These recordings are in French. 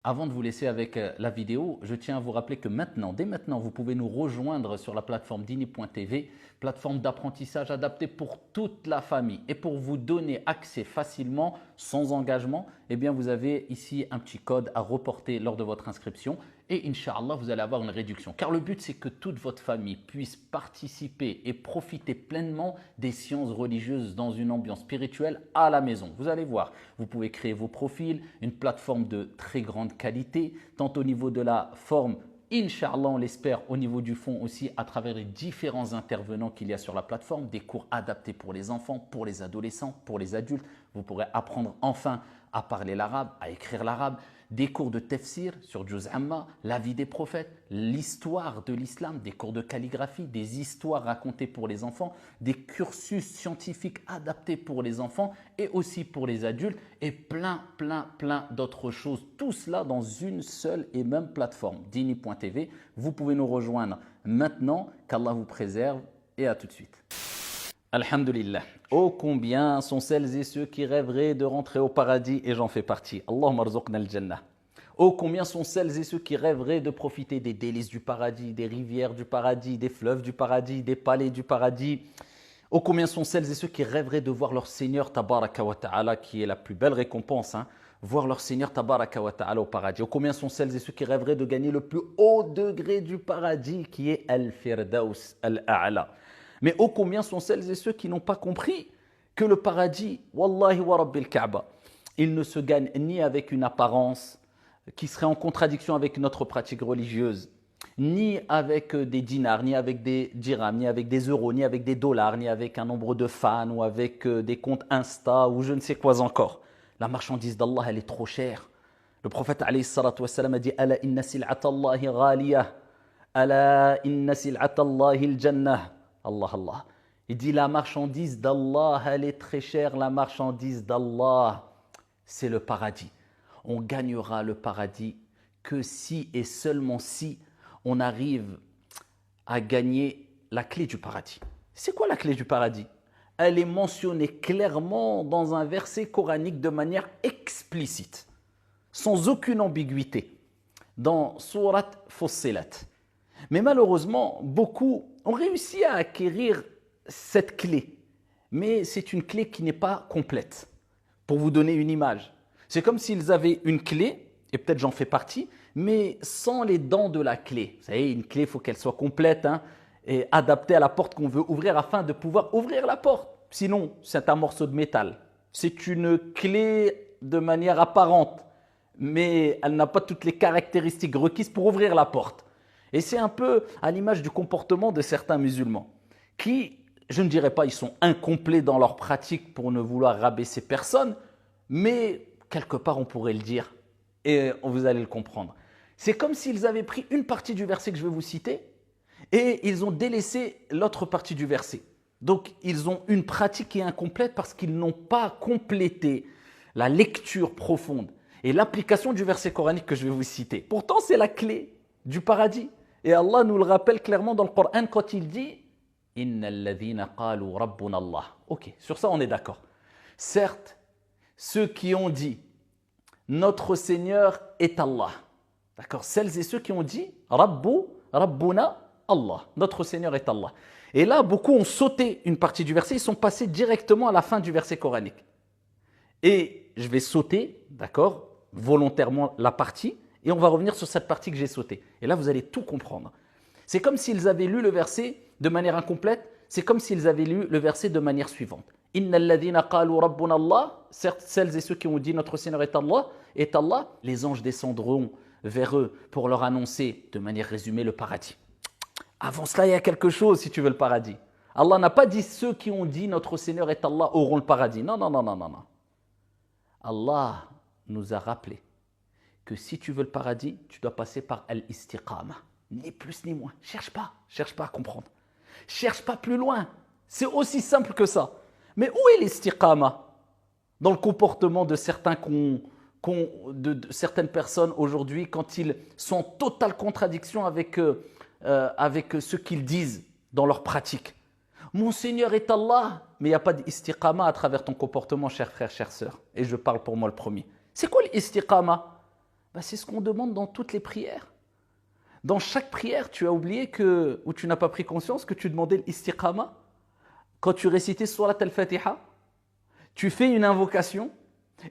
Avant de vous laisser avec la vidéo, je tiens à vous rappeler que maintenant, dès maintenant, vous pouvez nous rejoindre sur la plateforme dini.tv, plateforme d'apprentissage adaptée pour toute la famille. Et pour vous donner accès facilement, sans engagement, eh bien vous avez ici un petit code à reporter lors de votre inscription. Et Inch'Allah, vous allez avoir une réduction. Car le but, c'est que toute votre famille puisse participer et profiter pleinement des sciences religieuses dans une ambiance spirituelle à la maison. Vous allez voir, vous pouvez créer vos profils, une plateforme de très grande qualité, tant au niveau de la forme, Inch'Allah, on l'espère, au niveau du fond aussi, à travers les différents intervenants qu'il y a sur la plateforme, des cours adaptés pour les enfants, pour les adolescents, pour les adultes. Vous pourrez apprendre enfin à parler l'arabe, à écrire l'arabe, des cours de tafsir sur Juz Amma, la vie des prophètes, l'histoire de l'islam, des cours de calligraphie, des histoires racontées pour les enfants, des cursus scientifiques adaptés pour les enfants et aussi pour les adultes et plein d'autres choses. Tout cela dans une seule et même plateforme, dini.tv. Vous pouvez nous rejoindre maintenant, qu'Allah vous préserve et à tout de suite. Alhamdulillah. Ô combien sont celles et ceux qui rêveraient de rentrer au paradis et j'en fais partie. Allahumma rzuqna al-jannah. Ô combien sont celles et ceux qui rêveraient de profiter des délices du paradis, des rivières du paradis, des fleuves du paradis, des palais du paradis. Ô combien sont celles et ceux qui rêveraient de voir leur Seigneur Tabaraka wa Ta'ala, qui est la plus belle récompense, voir leur Seigneur Tabaraka wa Ta'ala au paradis. Ô combien sont celles et ceux qui rêveraient de gagner le plus haut degré du paradis, qui est Al-Firdaus Al-A'la. Mais ô combien sont celles et ceux qui n'ont pas compris que le paradis, Wallahi wa Rabbil Kaaba, il ne se gagne ni avec une apparence qui serait en contradiction avec notre pratique religieuse, ni avec des dinars, ni avec des dirhams, ni avec des euros, ni avec des dollars, ni avec un nombre de fans, ou avec des comptes Insta, ou je ne sais quoi encore. La marchandise d'Allah, elle est trop chère. Le prophète alayhi salatu wassalam a dit « Ala inna sil'ata Allahi ghaliyah, ala inna sil'ata Allahi al-jannah » Allah, Allah. Il dit la marchandise d'Allah, elle est très chère. La marchandise d'Allah, c'est le paradis. On gagnera le paradis que si et seulement si on arrive à gagner la clé du paradis. C'est quoi la clé du paradis? Elle est mentionnée clairement dans un verset coranique de manière explicite, sans aucune ambiguïté, dans Surat Fussilat. Mais malheureusement, beaucoup ont réussi à acquérir cette clé. Mais c'est une clé qui n'est pas complète. Pour vous donner une image, c'est comme s'ils avaient une clé, et peut-être j'en fais partie, mais sans les dents de la clé. Vous savez, une clé, il faut qu'elle soit complète et adaptée à la porte qu'on veut ouvrir afin de pouvoir ouvrir la porte. Sinon, c'est un morceau de métal. C'est une clé de manière apparente, mais elle n'a pas toutes les caractéristiques requises pour ouvrir la porte. Et c'est un peu à l'image du comportement de certains musulmans qui, je ne dirais pas, ils sont incomplets dans leur pratique pour ne vouloir rabaisser personne, mais quelque part on pourrait le dire et vous allez le comprendre. C'est comme s'ils avaient pris une partie du verset que je vais vous citer et ils ont délaissé l'autre partie du verset. Donc ils ont une pratique qui est incomplète parce qu'ils n'ont pas complété la lecture profonde et l'application du verset coranique que je vais vous citer. Pourtant c'est la clé du paradis. Et Allah nous le rappelle clairement dans le Coran quand il dit « Inna alladhina qalu rabbuna Allah ». Ok, sur ça on est d'accord. Certes, ceux qui ont dit « Notre Seigneur est Allah ». D'accord, celles et ceux qui ont dit « Rabbuna Allah ». Notre Seigneur est Allah. Et là, beaucoup ont sauté une partie du verset, ils sont passés directement à la fin du verset coranique. Et je vais sauter, d'accord, volontairement la partie, et on va revenir sur cette partie que j'ai sautée. Et là, vous allez tout comprendre. C'est comme s'ils avaient lu le verset de manière incomplète, c'est comme s'ils avaient lu le verset de manière suivante. « Inna alladhina qalu rabbuna Allah » Certes, celles et ceux qui ont dit « Notre Seigneur est Allah », les anges descendront vers eux pour leur annoncer, de manière résumée, le paradis. Avant cela, il y a quelque chose si tu veux le paradis. Allah n'a pas dit « Ceux qui ont dit « Notre Seigneur est Allah » auront le paradis. Non, non, non, non, non, non. Allah nous a rappelé que si tu veux le paradis, tu dois passer par al-istiqama. Ni plus ni moins. Cherche pas à comprendre. Cherche pas plus loin. C'est aussi simple que ça. Mais où est l'istiqama? Dans le comportement de certains de certaines personnes aujourd'hui, quand ils sont en totale contradiction avec ce qu'ils disent dans leur pratique. Mon Seigneur est Allah, mais il n'y a pas d'istiqama à travers ton comportement, cher frère, chère sœur. Et je parle pour moi le premier. C'est quoi l'istiqama? Ben, c'est ce qu'on demande dans toutes les prières. Dans chaque prière, tu as oublié ou tu n'as pas pris conscience que tu demandais l'istiqama. Quand tu récitais Surat al-Fatiha, tu fais une invocation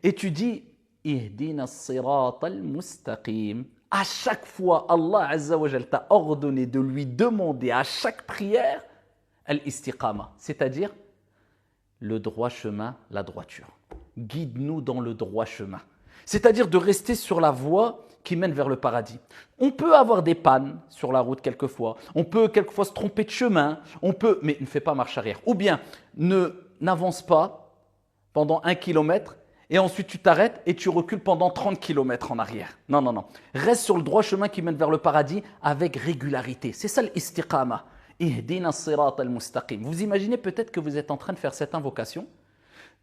et tu dis Ihdina as-sirata al-mustaqim. À chaque fois, Allah Azza wa Jal t'a ordonné de lui demander à chaque prière al-istiqama, c'est-à-dire le droit chemin, la droiture. Guide-nous dans le droit chemin. C'est-à-dire de rester sur la voie qui mène vers le paradis. On peut avoir des pannes sur la route quelquefois. On peut quelquefois se tromper de chemin. Mais ne fais pas marche arrière. Ou bien, n'avance pas pendant 1 kilomètre et ensuite tu t'arrêtes et tu recules pendant 30 kilomètres en arrière. Non, non, non. Reste sur le droit chemin qui mène vers le paradis avec régularité. C'est ça l'istiqama. Ihdina as-sirata al-mustaqim. Vous imaginez peut-être que vous êtes en train de faire cette invocation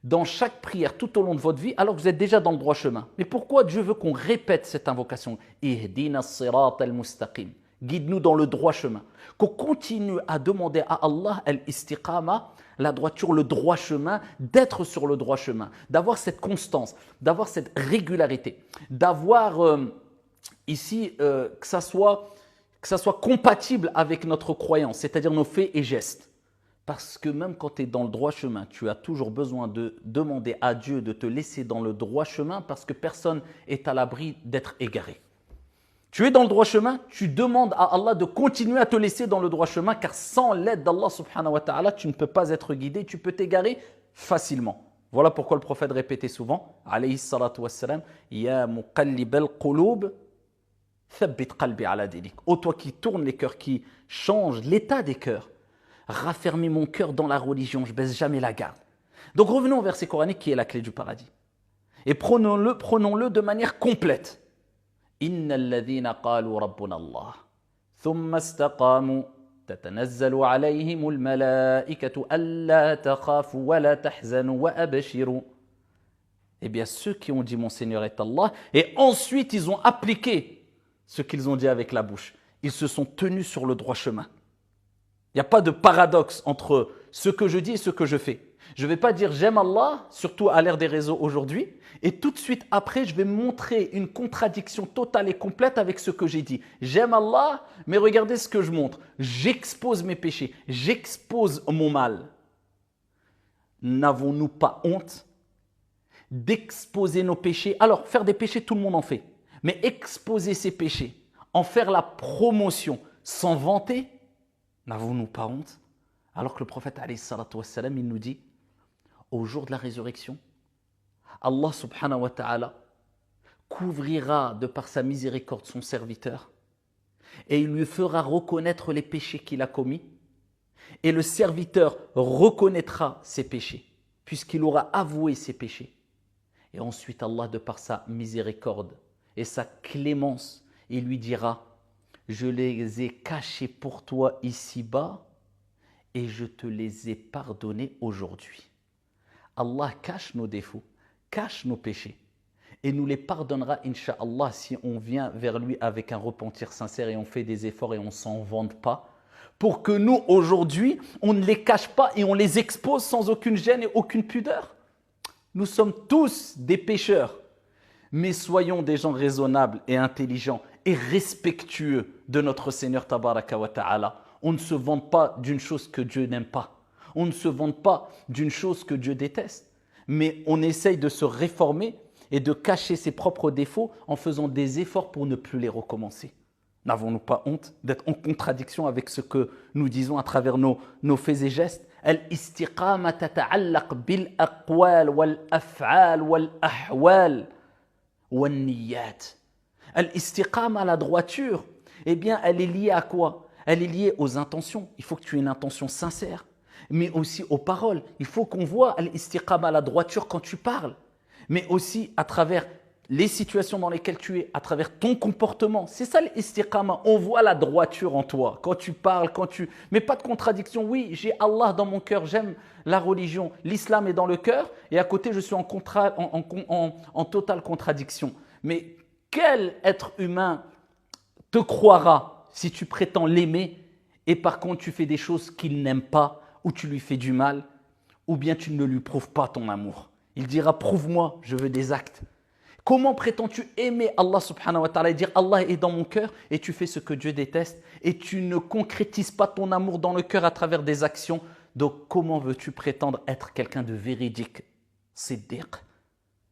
dans chaque prière tout au long de votre vie, alors que vous êtes déjà dans le droit chemin. Mais pourquoi Dieu veut qu'on répète cette invocation? Ihdina as-sirata al-mustaqim. Guide-nous dans le droit chemin. Qu'on continue à demander à Allah al-istiqama, la droiture, le droit chemin, d'être sur le droit chemin, d'avoir cette constance, d'avoir cette régularité, d'avoir que ça soit compatible avec notre croyance, c'est-à-dire nos faits et gestes. Parce que même quand tu es dans le droit chemin, tu as toujours besoin de demander à Dieu de te laisser dans le droit chemin parce que personne n'est à l'abri d'être égaré. Tu es dans le droit chemin, tu demandes à Allah de continuer à te laisser dans le droit chemin car sans l'aide d'Allah subhanahu wa ta'ala, tu ne peux pas être guidé, tu peux t'égarer facilement. Voilà pourquoi le prophète répétait souvent, alayhi salatu wassalam, Ya muqallib al-qulub, thabbit qalbi ala dinik. Ô toi qui tournes les cœurs, qui change l'état des cœurs, raffermis mon cœur dans la religion, je baisse jamais la garde. Donc revenons au verset coranique qui est la clé du paradis. Et prenons-le de manière complète. Innal ladhina qalu rabbuna Allah, thumma istaqamu, tatanazzalu alayhimul malaikatu alla takhafu wa la tahzanu wa abshiru. Eh bien ceux qui ont dit mon Seigneur est Allah, et ensuite ils ont appliqué ce qu'ils ont dit avec la bouche. Ils se sont tenus sur le droit chemin. Il n'y a pas de paradoxe entre ce que je dis et ce que je fais. Je ne vais pas dire j'aime Allah, surtout à l'ère des réseaux aujourd'hui, et tout de suite après, je vais montrer une contradiction totale et complète avec ce que j'ai dit. J'aime Allah, mais regardez ce que je montre. J'expose mes péchés, j'expose mon mal. N'avons-nous pas honte d'exposer nos péchés? Alors, faire des péchés, tout le monde en fait. Mais exposer ses péchés, en faire la promotion, s'en vanter, n'avons-nous pas honte? Alors que le prophète, alayhi salatu wassalam, il nous dit, au jour de la résurrection, Allah subhanahu wa ta'ala couvrira de par sa miséricorde son serviteur et il lui fera reconnaître les péchés qu'il a commis et le serviteur reconnaîtra ses péchés puisqu'il aura avoué ses péchés. Et ensuite Allah, de par sa miséricorde et sa clémence, il lui dira, je les ai cachés pour toi ici-bas et je te les ai pardonnés aujourd'hui. Allah cache nos défauts, cache nos péchés et nous les pardonnera, incha'Allah, si on vient vers lui avec un repentir sincère et on fait des efforts et on ne s'en vante pas, pour que nous, aujourd'hui, on ne les cache pas et on les expose sans aucune gêne et aucune pudeur. Nous sommes tous des pécheurs, mais soyons des gens raisonnables et intelligents et respectueux de notre Seigneur Tabaraka wa Ta'ala. On ne se vante pas d'une chose que Dieu n'aime pas. On ne se vante pas d'une chose que Dieu déteste. Mais on essaye de se réformer et de cacher ses propres défauts en faisant des efforts pour ne plus les recommencer. N'avons-nous pas honte d'être en contradiction avec ce que nous disons à travers nos faits et gestes? Al-istiqama tata'allaq bil aqwal wal af'al wal ahwal wal niyyat. Al-istiqama, la droiture, eh bien, elle est liée à quoi? Elle est liée aux intentions. Il faut que tu aies une intention sincère, mais aussi aux paroles. Il faut qu'on voit al-istiqama, la droiture, quand tu parles, mais aussi à travers les situations dans lesquelles tu es, à travers ton comportement. C'est ça l'istiqama. On voit la droiture en toi. Quand tu parles, mais pas de contradiction. Oui, j'ai Allah dans mon cœur, j'aime la religion, l'islam est dans le cœur, et à côté, je suis en totale contradiction. Mais quel être humain te croira si tu prétends l'aimer et par contre tu fais des choses qu'il n'aime pas, ou tu lui fais du mal, ou bien tu ne lui prouves pas ton amour? Il dira, prouve-moi, je veux des actes. Comment prétends-tu aimer Allah subhanahu wa ta'ala et dire Allah est dans mon cœur et tu fais ce que Dieu déteste et tu ne concrétises pas ton amour dans le cœur à travers des actions? Donc comment veux-tu prétendre être quelqu'un de véridique? Siddiq.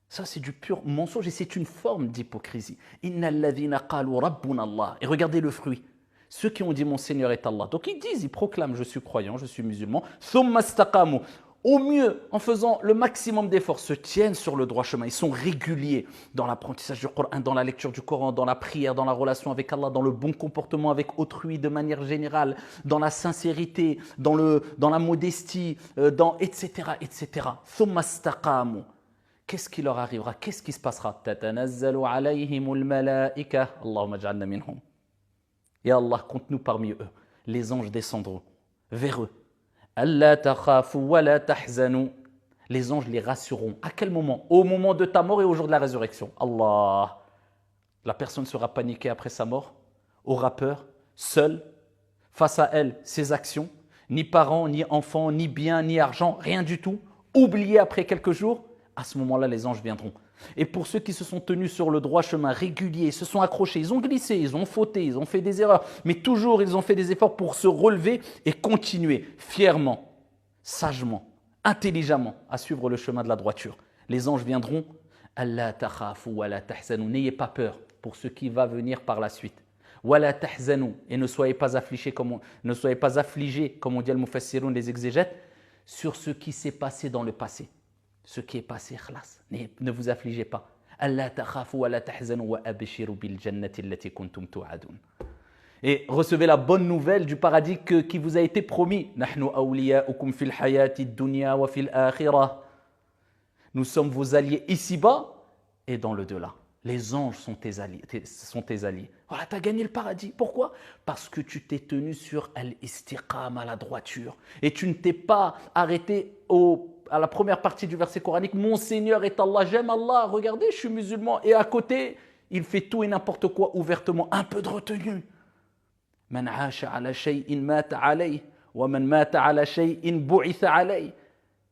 Ça c'est du pur mensonge et c'est une forme d'hypocrisie. Innal ladhina qalu rabbuna Allah. Et regardez le fruit. Ceux qui ont dit mon Seigneur est Allah. Donc ils disent, ils proclament je suis croyant, je suis musulman. Thumma istaqamu. Au mieux, en faisant le maximum d'efforts, se tiennent sur le droit chemin. Ils sont réguliers dans l'apprentissage du Coran, dans la lecture du Coran, dans la prière, dans la relation avec Allah, dans le bon comportement avec autrui de manière générale, dans la sincérité, dans la modestie, etc., etc. Thumma istaqamu. Qu'est-ce qui leur arrivera? Qu'est-ce qui se passera? Tatanazzalu alayhimul malaika. Allahumma ij'alna minhum. Ya Allah, compte-nous parmi eux. Les anges descendront vers eux. Allah takhafu wa la tahzanu. Les anges les rassureront. À quel moment? Au moment de ta mort et au jour de la résurrection. Allah. La personne sera paniquée après sa mort, aura peur, seule, face à elle, ses actions, ni parents, ni enfants, ni biens, ni argent, rien du tout. Oubliée après quelques jours, à ce moment-là, les anges viendront. Et pour ceux qui se sont tenus sur le droit chemin régulier, se sont accrochés, ils ont glissé, ils ont fauté, ils ont fait des erreurs, mais toujours ils ont fait des efforts pour se relever et continuer fièrement, sagement, intelligemment à suivre le chemin de la droiture. Les anges viendront, Allah takhafu wa la tahzanu, n'ayez pas peur pour ce qui va venir par la suite. Wa la tahzanu, et ne soyez pas affligés comme on dit al-mufassirun, les exégètes, sur ce qui s'est passé dans le passé. Ce qui est passé, khlas. Ne vous affligez pas. Allah takhafu wa la tahzanu wa abshiru bil jannati allati kuntum tu'adun. Et recevez la bonne nouvelle du paradis qui vous a été promis. Nahnu awliya'ukum fil hayati dunya wa fil akhirah. Nous sommes vos alliés ici-bas et dans le delà. Les anges sont tes alliés. Voilà, tu as gagné le paradis. Pourquoi? Parce que tu t'es tenu sur al-istiqam, à la droiture. Et tu ne t'es pas arrêté à la première partie du verset coranique. Mon Seigneur est Allah, j'aime Allah, regardez, je suis musulman. Et à côté, il fait tout et n'importe quoi ouvertement. Un peu de retenue. Man 'asha 'ala shay'in mata 'alayhi wa man mata 'ala shay'in bu'itha 'alayhi.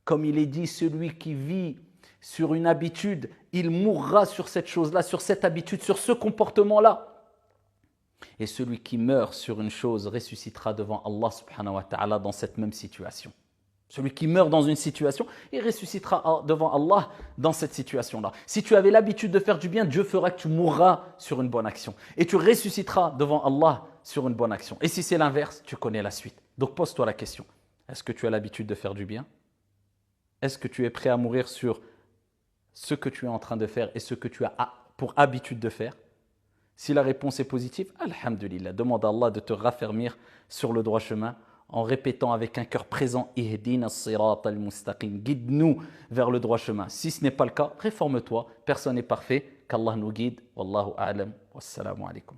Comme il est dit, celui qui vit sur une habitude, il mourra sur cette chose-là, sur cette habitude, sur ce comportement-là. Et celui qui meurt sur une chose ressuscitera devant Allah subhanahu wa ta'ala dans cette même situation. Celui qui meurt dans une situation, il ressuscitera devant Allah dans cette situation-là. Si tu avais l'habitude de faire du bien, Dieu fera que tu mourras sur une bonne action. Et tu ressusciteras devant Allah sur une bonne action. Et si c'est l'inverse, tu connais la suite. Donc pose-toi la question. Est-ce que tu as l'habitude de faire du bien? Est-ce que tu es prêt à mourir sur ce que tu es en train de faire et ce que tu as pour habitude de faire? Si la réponse est positive, alhamdulillah, demande à Allah de te raffermir sur le droit chemin en répétant avec un cœur présent Ihdina as-sirata al-mustaqim, guide-nous vers le droit chemin. Si ce n'est pas le cas, réforme-toi, personne n'est parfait, qu'Allah nous guide. Wallahu a'lam, wassalamu alaikum.